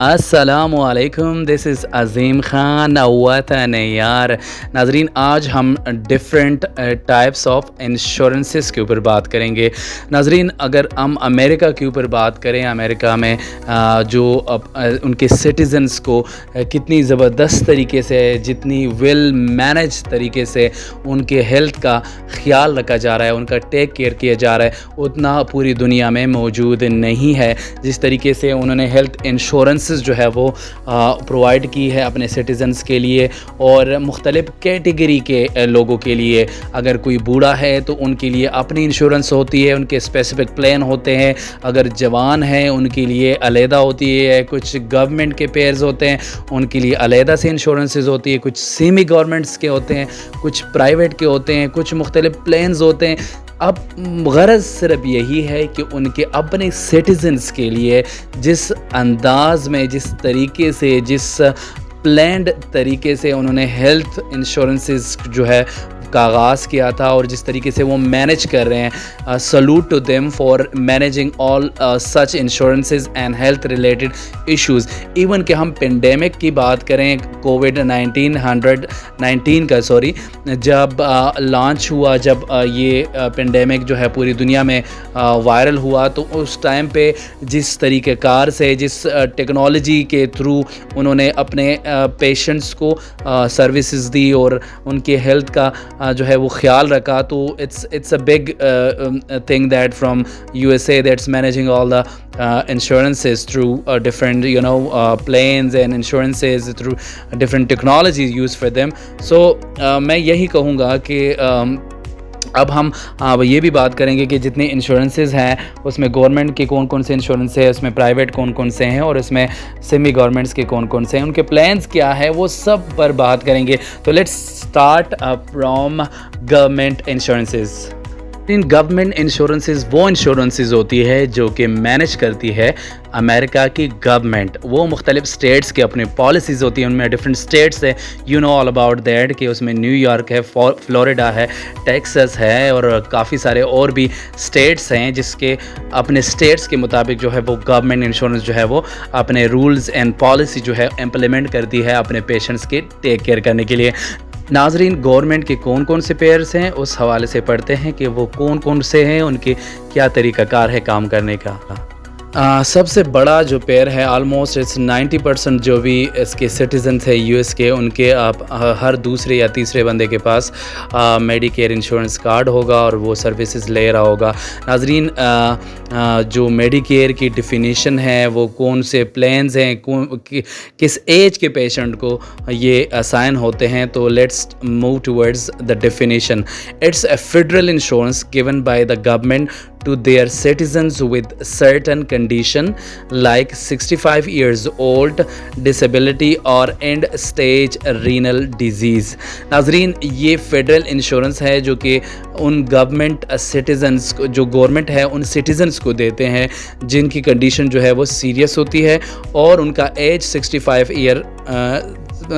अस्सलामुअलैकुम, this is अज़ीम ख़ान वतन यार। नाज़रीन, आज हम डिफरेंट टाइप्स ऑफ इंश्योरेंसेस के ऊपर बात करेंगे। नाज़रीन, अगर हम अमेरिका के ऊपर बात करें, अमेरिका में जो उनके सिटीज़न्स को कितनी ज़बरदस्त तरीके से, जितनी वेल मैनेज तरीके से उनके हेल्थ का ख़्याल रखा जा रहा है, उनका टेक केयर किया जा रहा है, उतना पूरी दुनिया में मौजूद नहीं है। जिस तरीके से उन्होंने हेल्थ इंश्योरेंस जो है वो प्रोवाइड की है अपने सिटीज़न्स के लिए और मुख्तलिफ़ कैटेगरी के लोगों के लिए। अगर कोई बूढ़ा है तो उनके लिए अपनी इंश्योरेंस होती है, उनके स्पेसिफिक प्लान होते हैं। अगर जवान हैं उनके लिए अलहदा होती है, कुछ गवर्नमेंट के पेयर्स होते हैं उनके लिए अलहदा से इंश्योरेंसेस होती है, कुछ सेमी गवर्नमेंट्स के होते हैं, कुछ प्राइवेट के होते हैं, कुछ मुख्तलिफ़ प्लान्स होते हैं। अब गरज़ सिर्फ यही है कि उनके अपने सिटीज़न्स के लिए जिस अंदाज़ में, जिस तरीके से, जिस प्लान्ड तरीके से उन्होंने हेल्थ इंश्योरेंसेस जो है का आगाज़ किया था और जिस तरीके से वो मैनेज कर रहे हैं, salute to them for managing all such insurances and health related issues. Even कि हम पेंडेमिक की बात करें, कोविड-19 का जब लॉन्च हुआ, जब ये पेंडेमिक जो है पूरी दुनिया में वायरल हुआ, तो उस टाइम पे जिस तरीक़ेकार से, जिस टेक्नोलॉजी के थ्रू उन्होंने अपने पेशेंट्स को सर्विसेज दी और उनके हेल्थ का जो है वो ख्याल रखा, तो it's a big thing that from USA that's managing all the insurances through different planes and insurances through different technologies used for them. So मैं यही कहूँगा कि अब हम ये भी बात करेंगे कि जितने इंश्योरेंसेस हैं उसमें गवर्नमेंट के कौन कौन से इंश्योरेंस है, उसमें प्राइवेट कौन कौन से हैं और इसमें सेमी गवर्नमेंट्स के कौन कौन से हैं, उनके प्लान्स क्या है, वो सब पर बात करेंगे। तो let's start from government insurances. In government insurances वो इंश्योरेंसेस होती है जो कि मैनेज करती है अमेरिका की गवर्नमेंट। वो मुख्तलिफ स्टेट्स के अपने पॉलिसीज़ होती हैं, उनमें डिफरेंट स्टेट्स है, you know all about that, कि उसमें न्यूयॉर्क है, फ्लोरिडा है, टेक्सास है और काफ़ी सारे और भी स्टेट्स हैं जिसके अपने स्टेट्स के मुताबिक जो है वो गवर्नमेंट इंश्योरेंस जो है वो अपने रूल्स एंड पॉलिसी जो है इम्प्लीमेंट करती है अपने पेशेंट्स के टेक केयर करने के लिए। नाजरीन, गवर्नमेंट के कौन कौन से पेयर्स हैं उस हवाले से पढ़ते हैं कि वो कौन कौन से हैं, उनके क्या तरीक़ाकार है काम करने का। सबसे बड़ा जो पेयर है, आलमोस्ट इट्स 90% जो भी इसके सिटीजन थे US के, उनके हर दूसरे या तीसरे बंदे के पास मेडिकेयर इंश्योरेंस कार्ड होगा और वो सर्विसेज ले रहा होगा। नाजरीन, जो मेडिकेयर की डिफिनीशन है, वो कौन से प्लान्स हैं, किस एज के पेशेंट को ये असाइन होते हैं, तो let's move towards the definition. It's a federal insurance given by the government to their citizens with certain condition like 65 years old, disability or end stage renal disease। नाजरीन, ये federal insurance है जो कि उन government citizens को, जो government है उन सिटीजन्स को देते हैं जिनकी कंडीशन जो है वो सीरियस होती है और उनका एज 65 ईयर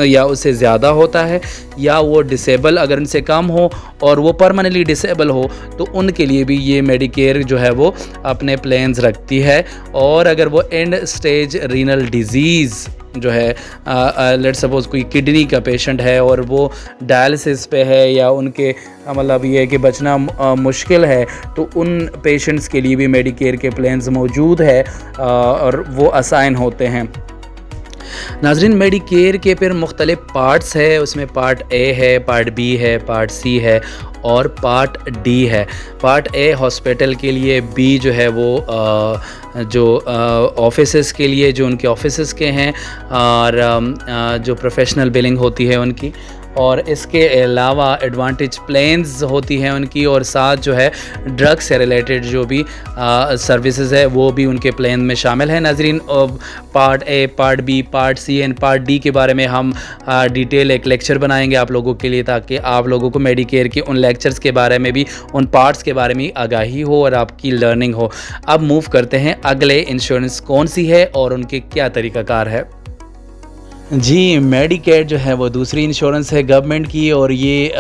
या उससे ज़्यादा होता है, या वो डिसेबल अगर उनसे कम हो और वो परमानेंटली डिसेबल हो तो उनके लिए भी ये मेडिकेयर जो है वो अपने प्लान्स रखती है। और अगर वो एंड स्टेज रीनल डिजीज़ जो है, लेट्स सपोज कोई किडनी का पेशेंट है और वो डायलिसिस पे है या उनके मतलब ये है कि बचना मुश्किल है, तो उन पेशेंट्स के लिए भी मेडिकेयर के प्लान्स मौजूद है और वो असाइन होते हैं। नाजरीन, मेडिकेयर के फिर मुख्तलिफ पार्ट्स है, उसमें पार्ट A है, पार्ट B है, पार्ट C है और पार्ट D है। पार्ट A हॉस्पिटल के लिए, B जो है वो जो ऑफिसेस के लिए, जो उनके ऑफिसेस के हैं, और जो प्रोफेशनल बिलिंग होती है उनकी, और इसके अलावा एडवांटेज प्लान्स होती हैं उनकी, और साथ जो है ड्रग से रिलेटेड जो भी सर्विसेज है वो भी उनके प्लान में शामिल है। नाजरीन, part A, part B, part C and part D के बारे में हम डिटेल एक लेक्चर बनाएंगे आप लोगों के लिए, ताकि आप लोगों को मेडिकेयर के उन लेक्चर्स के बारे में भी, उन पार्ट्स के बारे में आगाही हो और आपकी लर्निंग हो। अब मूव करते हैं अगले इंश्योरेंस कौन सी है और उनके क्या तरीक़ाकार है। जी, मेडिकेयर जो है वो दूसरी इंश्योरेंस है गवर्नमेंट की, और ये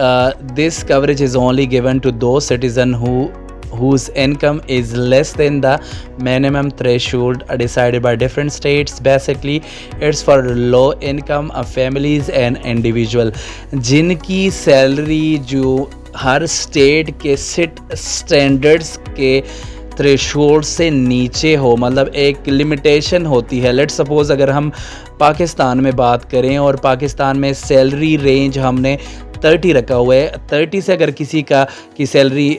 this coverage is only given to दो citizen who whose income is less than the minimum threshold decided by different states. Basically it's for low income families and individual जिनकी सैलरी जो हर state के seat standards के threshold से नीचे हो, मतलब एक लिमिटेशन होती है। लेट्स सपोज़ अगर हम पाकिस्तान में बात करें और पाकिस्तान में सैलरी रेंज हमने 30 रखा हुआ है, 30 से अगर किसी की सैलरी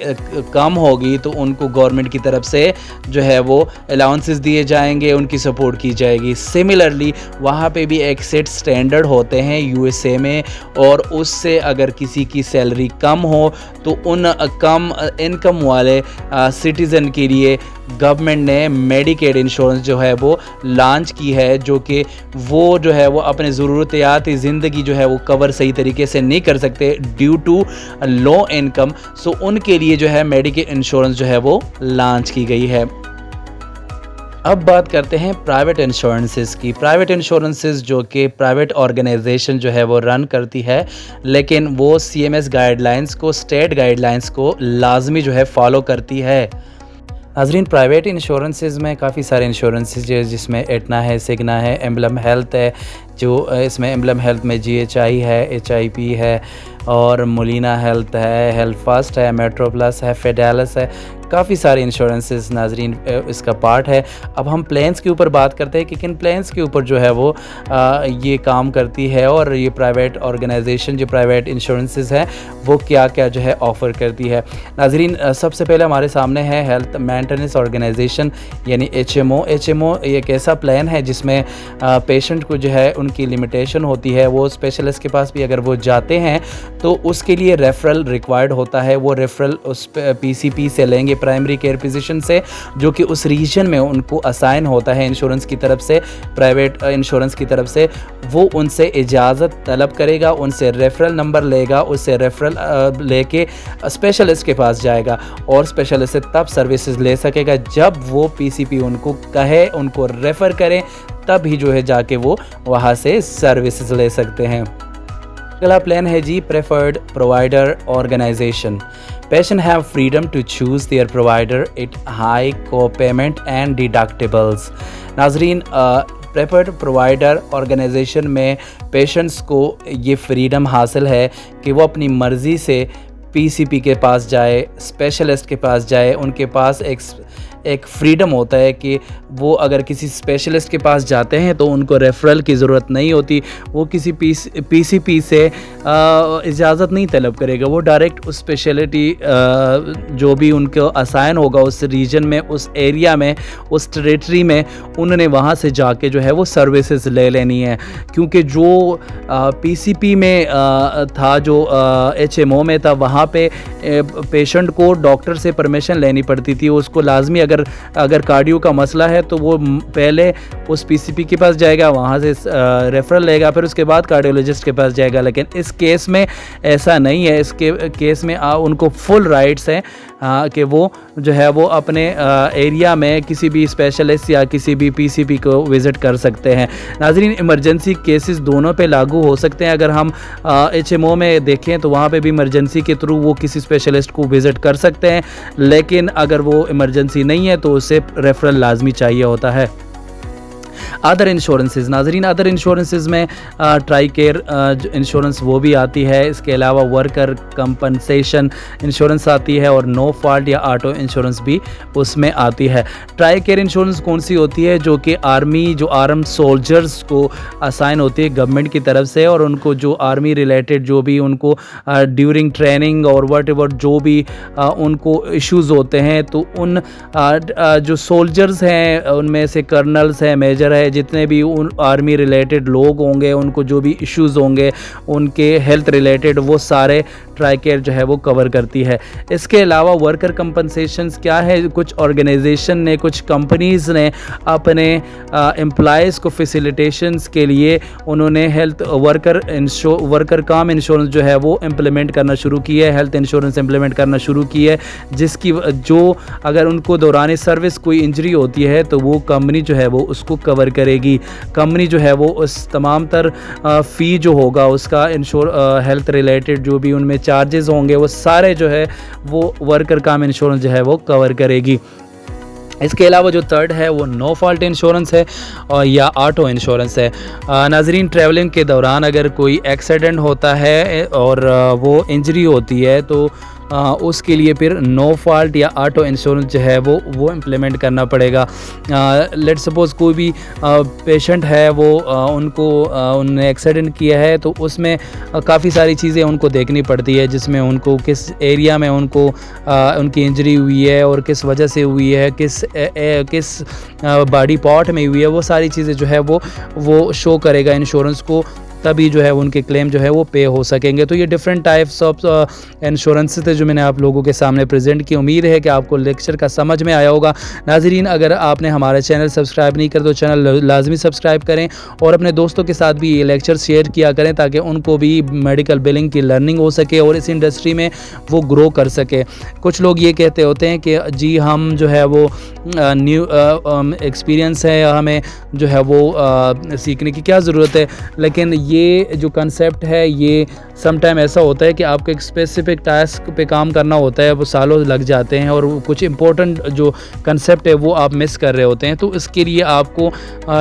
कम होगी तो उनको गवर्नमेंट की तरफ से जो है वो अलाउंसेस दिए जाएंगे, उनकी सपोर्ट की जाएगी। सिमिलरली वहाँ पे भी एक सेट स्टैंडर्ड होते हैं यूएसए में, और उससे अगर किसी की सैलरी कम हो तो उन कम इनकम वाले सिटीज़न के लिए गवर्नमेंट ने मेडिकेड इंश्योरेंस जो है वो लॉन्च की है, जो कि वो जो है वो अपने ज़रूरतियात ज़िंदगी जो है वो कवर सही तरीके से नहीं कर सकते ड्यू टू लो इनकम। सो उनके लिए जो है मेडिकेड इंश्योरेंस जो है वो लॉन्च की गई है। अब बात करते हैं प्राइवेट इंश्योरेंसेस की। प्राइवेट इंश्योरेंसेस जो कि प्राइवेट ऑर्गेनाइजेशन जो है वो रन करती है, लेकिन वो CMS गाइडलाइंस को, स्टेट गाइडलाइंस को लाजमी जो है फॉलो करती है। नाज़रीन, प्राइवेट इंश्योरेंसेस में काफ़ी सारे इंश्योरेंसेस जो जिसमें एटना है, सिग्ना है, एम्बलम हेल्थ है, जो इसमें एम्बलम हेल्थ में GHI है, HIP है, और मोलिना हेल्थ है, हेल्थ फर्स्ट है, मेट्रो प्लस है, फेडेलस है, काफ़ी सारे इंश्योरेंसेस नाज़रीन इसका पार्ट है। अब हम प्लान्स के ऊपर बात करते हैं कि किन प्लान्स के ऊपर जो है वो ये काम करती है, और ये प्राइवेट ऑर्गेनाइजेशन जो प्राइवेट इंश्योरेंसेस है वो क्या क्या जो है ऑफ़र करती है। नाज़रीन, सबसे पहले हमारे सामने है हेल्थ मेंटेनेंस ऑर्गेनाइजेशन यानी HMO। HMO एक ऐसा प्लान है जिसमें पेशेंट को जो है उनकी लिमिटेशन होती है, वो स्पेशलिस्ट के पास भी अगर वो जाते हैं तो उसके लिए रेफरल रिक्वायर्ड होता है। वो रेफरल उस PCP से लेंगे, प्राइमरी केयर फिजिशियन से, जो कि उस रीजन में उनको असाइन होता है इंश्योरेंस की तरफ से, प्राइवेट इंश्योरेंस की तरफ से। वो उनसे इजाज़त तलब करेगा, उनसे रेफरल नंबर लेगा, उससे रेफरल लेके स्पेशलिस्ट के पास जाएगा, और स्पेशलिस्ट से तब सर्विसेज ले सकेगा जब वो PCP उनको कहे, उनको रेफ़र करें, तब ही जो है जाके वो वहाँ से सर्विसेज ले सकते हैं। अगला प्लान है जी preferred provider organisation. Patients have freedom to choose their provider at high co-payment and deductibles। नाज़रीन, प्रेफर्ड प्रोवाइडर ऑर्गेनाइजेशन में पेशेंट्स को ये फ्रीडम हासिल है कि वो अपनी मर्ज़ी से PCP के पास जाए, स्पेशलिस्ट के पास जाए। उनके पास एक फ्रीडम होता है कि वो अगर किसी स्पेशलिस्ट के पास जाते हैं तो उनको रेफरल की ज़रूरत नहीं होती, वो किसी PCP से इजाज़त नहीं तलब करेगा, वो डायरेक्ट उस स्पेशलिटी जो भी उनको असाइन होगा उस रीजन में, उस एरिया में, उस टेरेटरी में, उन्होंने वहाँ से जाके जो है वो सर्विसेज ले लेनी है। क्योंकि जो PCP में था, जो HMO में था, वहाँ पे पेशेंट को डॉक्टर से परमिशन लेनी पड़ती थी। उसको लाजमी अगर कार्डियो का मसला है तो वो पहले उस PCP के पास जाएगा, वहाँ से रेफरल लेगा, फिर उसके बाद कार्डियोलॉजिस्ट के पास जाएगा। लेकिन इस केस में ऐसा नहीं है। इसके केस में उनको फुल राइट्स हैं कि वो जो है वो अपने एरिया में किसी भी स्पेशलिस्ट या किसी भी PCP को विज़िट कर सकते हैं। नाज़रीन, इमरजेंसी केसेस दोनों पे लागू हो सकते हैं। अगर हम HMO में देखें तो वहाँ पे भी इमरजेंसी के थ्रू वो किसी स्पेशलिस्ट को विज़िट कर सकते हैं, लेकिन अगर वो इमरजेंसी नहीं है तो उसे रेफरल लाजमी चाहिए होता है। अदर इंश्योरेंसेस, नाज़रीन, अदर इंश्योरेंसेस में ट्राई केयर इंश्योरेंस वो भी आती है। इसके अलावा वर्कर कंपनसेशन इंश्योरेंस आती है, और नो फॉल्ट या ऑटो इंश्योरेंस भी उसमें आती है। ट्राई केयर इंश्योरेंस कौन सी होती है? जो कि आर्मी, जो आर्म सोल्जर्स को असाइन होती है गवर्नमेंट की तरफ से, और उनको जो आर्मी रिलेटेड जो भी उनको ड्यूरिंग ट्रेनिंग और व्हाटएवर जो भी उनको इश्यूज़ होते हैं, तो उन जो सोल्जर्स हैं उनमें से कर्नल्स हैं, मेजर है, जितने भी उन आर्मी रिलेटेड लोग होंगे, उनको जो भी इश्यूज़ होंगे उनके हेल्थ रिलेटेड, वो सारे ट्राई केयर जो है वो कवर करती है। इसके अलावा वर्कर कंपनसेशंस क्या है? कुछ ऑर्गेनाइजेशन ने, कुछ कंपनीज़ ने अपने एम्प्लॉयज़ को फैसिलिटेशंस के लिए उन्होंने हेल्थ वर्कर काम इंश्योरेंस जो है वो इम्प्लीमेंट करना शुरू की है, हेल्थ इंश्योरेंस इम्प्लीमेंट करना शुरू की है, जिसकी जो अगर उनको दौरान सर्विस कोई इंजरी होती है तो वो कंपनी जो है वो उसको कवर करेगी। कंपनी जो है वो उस तमाम तर फ़ी जो होगा उसका हेल्थ रिलेटेड जो भी उनमें चार्जेस होंगे वो सारे जो है वो वर्कर काम इंश्योरेंस जो है वो कवर करेगी। इसके अलावा जो थर्ड है वो नो फॉल्ट इंश्योरेंस है और या ऑटो इंश्योरेंस है। नाज़रीन, ट्रैवलिंग के दौरान अगर कोई एक्सीडेंट होता है और वो इंजरी होती है तो उसके लिए फिर नो फॉल्ट या ऑटो इंश्योरेंस जो है वो इम्प्लीमेंट करना पड़ेगा। लेट सपोज़ कोई भी पेशेंट है वो उनने एक्सीडेंट किया है तो उसमें काफ़ी सारी चीज़ें उनको देखनी पड़ती है, जिसमें उनको किस एरिया में उनकी इंजरी हुई है और किस वजह से हुई है, किस बॉडी पार्ट में हुई है, वो सारी चीज़ें जो है वो शो करेगा इंश्योरेंस को, तभी जो है उनके क्लेम जो है वो पे हो सकेंगे। तो ये डिफरेंट टाइप्स ऑफ इंश्योरेंस थे जो मैंने आप लोगों के सामने प्रेजेंट की। उम्मीद है कि आपको लेक्चर का समझ में आया होगा। नाज़रीन, अगर आपने हमारा चैनल सब्सक्राइब नहीं कर तो चैनल लाजमी सब्सक्राइब करें और अपने दोस्तों के साथ भी ये लेक्चर शेयर किया करें ताकि उनको भी मेडिकल बिलिंग की लर्निंग हो सके और इस इंडस्ट्री में वो ग्रो कर सके। कुछ लोग ये कहते होते हैं कि जी हम जो है वो न्यू एक्सपीरियंस है, हमें जो है वो सीखने की क्या ज़रूरत है, लेकिन ये जो कंसेप्ट है ये समटाइम ऐसा होता है कि आपको एक स्पेसिफिक टास्क पे काम करना होता है, वो सालों लग जाते हैं और कुछ इंपॉर्टेंट जो कंसेप्ट है वो आप मिस कर रहे होते हैं। तो इसके लिए आपको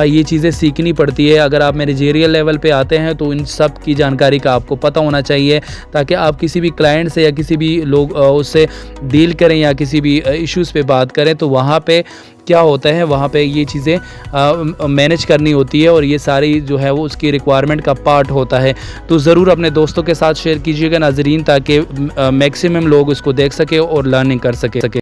ये चीज़ें सीखनी पड़ती है। अगर आप मैनेजरियल लेवल पे आते हैं तो इन सब की जानकारी का आपको पता होना चाहिए ताकि आप किसी भी क्लाइंट से या किसी भी लोग उससे डील करें या किसी भी इश्यूज़ पे बात करें तो वहाँ पे क्या होता है, वहाँ पे ये चीज़ें मैनेज करनी होती है और ये सारी जो है वो उसकी रिक्वायरमेंट का पार्ट होता है। तो ज़रूर अपने दोस्तों के साथ शेयर कीजिएगा नाज़रीन, ताकि मैक्सिमम लोग इसको देख सके और लर्निंग कर सके।